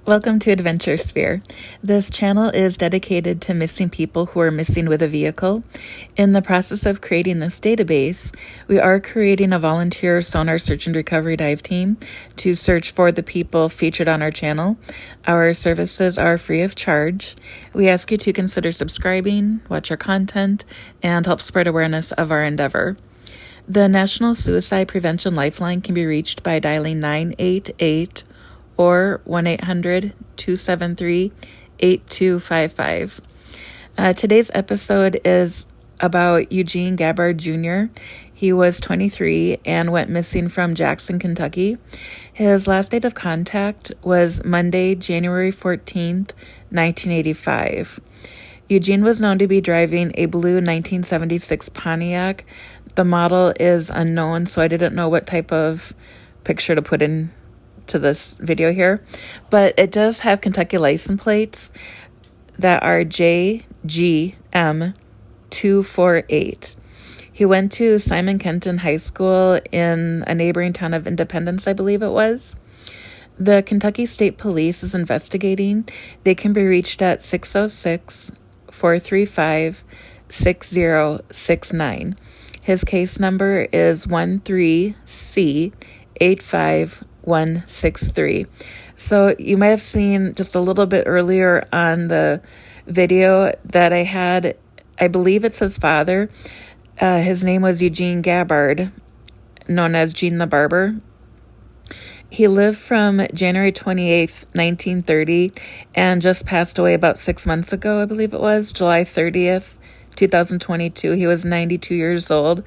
Welcome to AdventureSphere. This channel is dedicated to missing people who are missing with a vehicle. In the process of creating this database, we are creating a volunteer sonar search and recovery dive team to search for the people featured on our channel. Our services are free of charge. We ask you to consider subscribing, watch our content, and help spread awareness of our endeavor. The National Suicide Prevention Lifeline can be reached by dialing 988 or 1-800-273-8255. Today's episode is about Eugene Gabbard Jr. He was 23 and went missing from Jackson, Kentucky. His last date of contact was Monday, January 14th, 1985. Eugene was known to be driving a blue 1976 Pontiac. The model is unknown, so I didn't know what type of picture to put in to this video here, but it does have Kentucky license plates that are JGM248. He went to Simon Kenton High School in a neighboring town of Independence, I believe it was. The Kentucky State Police is investigating. They can be reached at 606-435-6069. His case number is 13C85163. So you might have seen just a little bit earlier on the video that I had, I believe it's his father. His name was Eugene Gabbard, known as Gene the Barber. He lived from January 28th, 1930, and just passed away about 6 months ago, I believe it was, July 30th, 2022. He was 92 years old.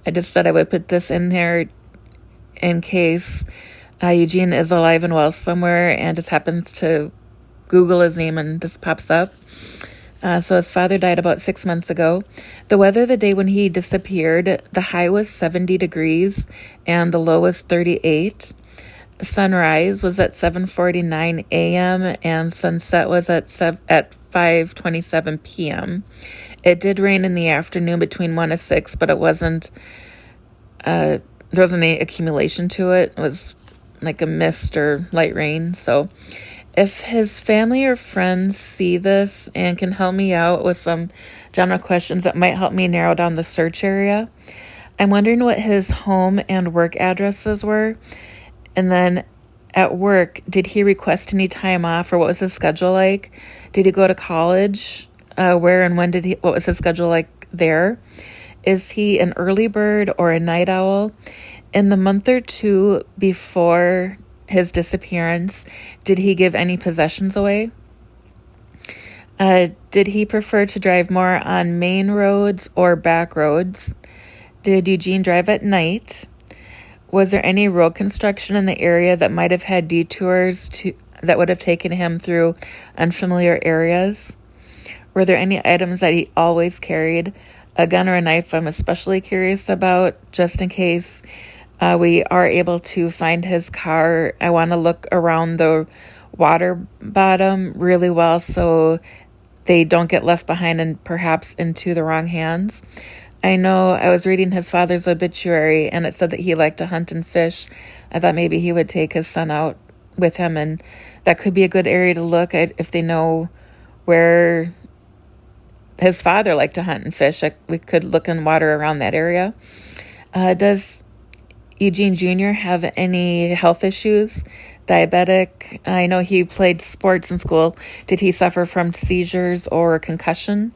I just said I would put this in there in case Eugene is alive and well somewhere and just happens to Google his name and this pops up. So his father died about 6 months ago. The weather the day when he disappeared, the high was 70 degrees and the low was 38. Sunrise was at 7:49 a.m. and sunset was at 5:27 p.m. It did rain in the afternoon between 1 and 6, but it wasn't, there wasn't any accumulation to it. It was like a mist or light rain. So if his family or friends see this and can help me out with some general questions that might help me narrow down the search area. I'm wondering what his home and work addresses were. And then at work, did he request any time off, or what was his schedule like? Did he go to college? Where and when what was his schedule like there? Is he an early bird or a night owl? In the month or two before his disappearance, did he give any possessions away? Did he prefer to drive more on main roads or back roads? Did Eugene drive at night? Was there any road construction in the area that might have had detours that would have taken him through unfamiliar areas? Were there any items that he always carried? A gun or a knife I'm especially curious about, just in case we are able to find his car. I want to look around the water bottom really well so they don't get left behind and perhaps into the wrong hands. I know I was reading his father's obituary and it said that he liked to hunt and fish. I thought maybe he would take his son out with him, and that could be a good area to look at if they know where his father liked to hunt and fish. We could look in water around that area. Does Eugene Jr. have any health issues? Diabetic? I know he played sports in school. Did he suffer from seizures or concussion?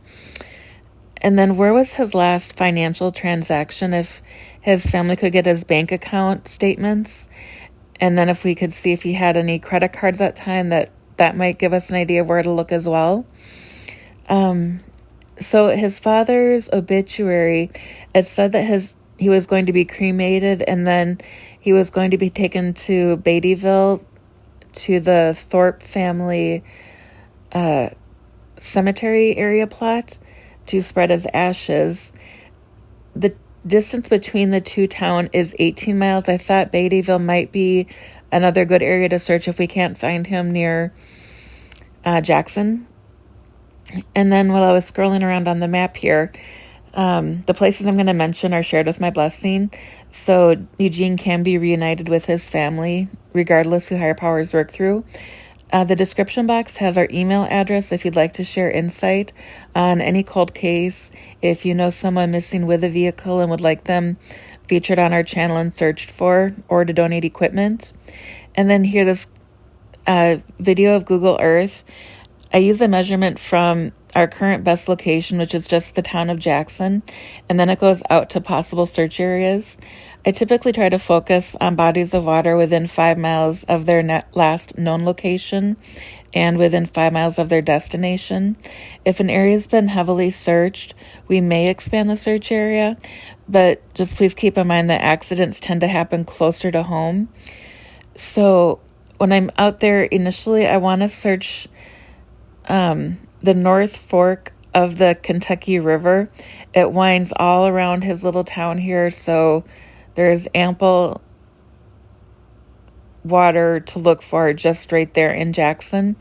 And then where was his last financial transaction? If his family could get his bank account statements, and then if we could see if he had any credit cards that time, that might give us an idea of where to look as well. So his father's obituary, it said that he was going to be cremated and then he was going to be taken to Beattyville to the Thorpe family cemetery area plot to spread his ashes. The distance between the two towns is 18 miles. I thought Beattyville might be another good area to search if we can't find him near Jackson. And then while I was scrolling around on the map here, the places I'm going to mention are shared with my blessing. So Eugene can be reunited with his family, regardless who higher powers work through. The description box has our email address if you'd like to share insight on any cold case, if you know someone missing with a vehicle and would like them featured on our channel and searched for, or to donate equipment. And then here, this video of Google Earth. I use a measurement from our current best location, which is just the town of Jackson, and then it goes out to possible search areas. I typically try to focus on bodies of water within 5 miles of their last known location and within 5 miles of their destination. If an area has been heavily searched, we may expand the search area, but just please keep in mind that accidents tend to happen closer to home. So when I'm out there initially, I want to search the North Fork of the Kentucky River. It winds all around his little town here, so there's ample water to look for just right there in Jackson.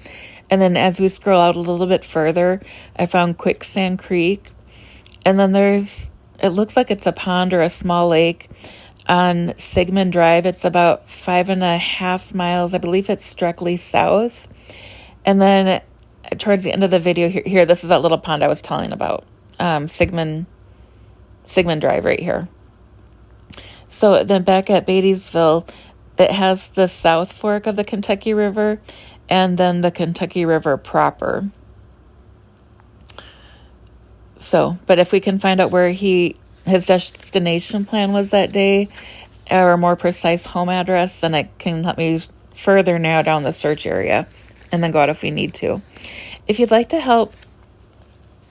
And then as we scroll out a little bit further, I found Quicksand Creek. And then it looks like it's a pond or a small lake on Sigmund Drive. It's about 5.5 miles. I believe it's directly south. And then towards the end of the video here, this is that little pond I was telling about. Sigmund Drive right here. So then back at Beattiesville, it has the South Fork of the Kentucky River and then the Kentucky River proper. So, but if we can find out where his destination plan was that day, or a more precise home address, then it can help me further narrow down the search area and then go out if we need to. If you'd like to help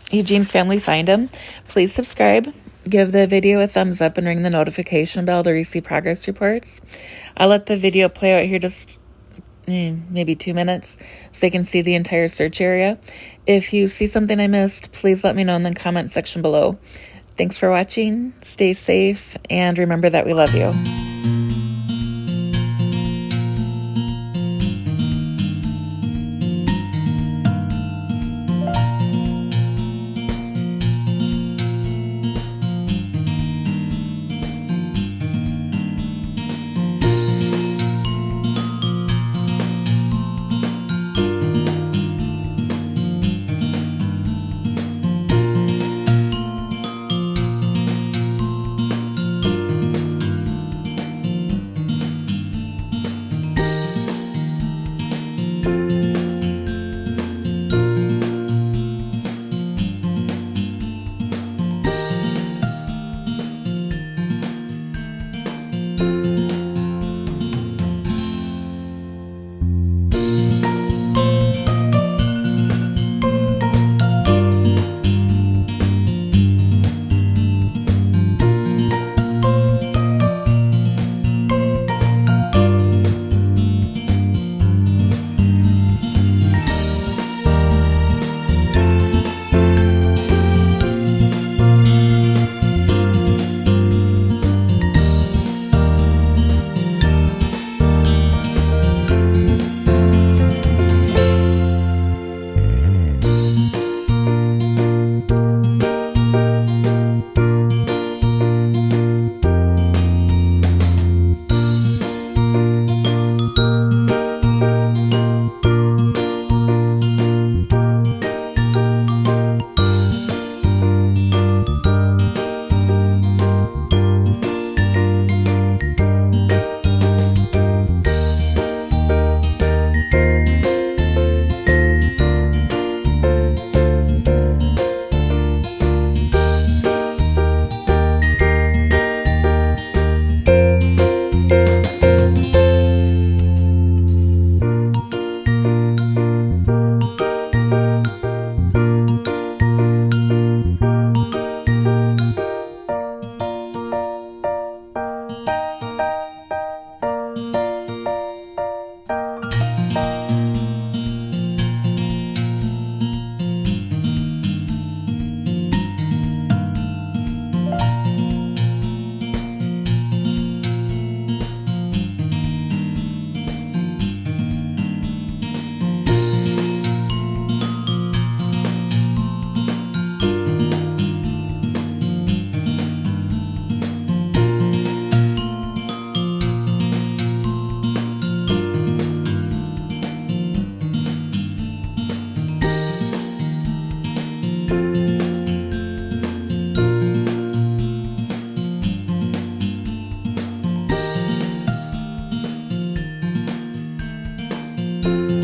Eugene's family find him, please subscribe, give the video a thumbs up, and ring the notification bell to receive progress reports. I'll let the video play out here just maybe 2 minutes so you can see the entire search area. If you see something I missed, please let me know in the comment section below. Thanks for watching, stay safe, and remember that we love you. bye.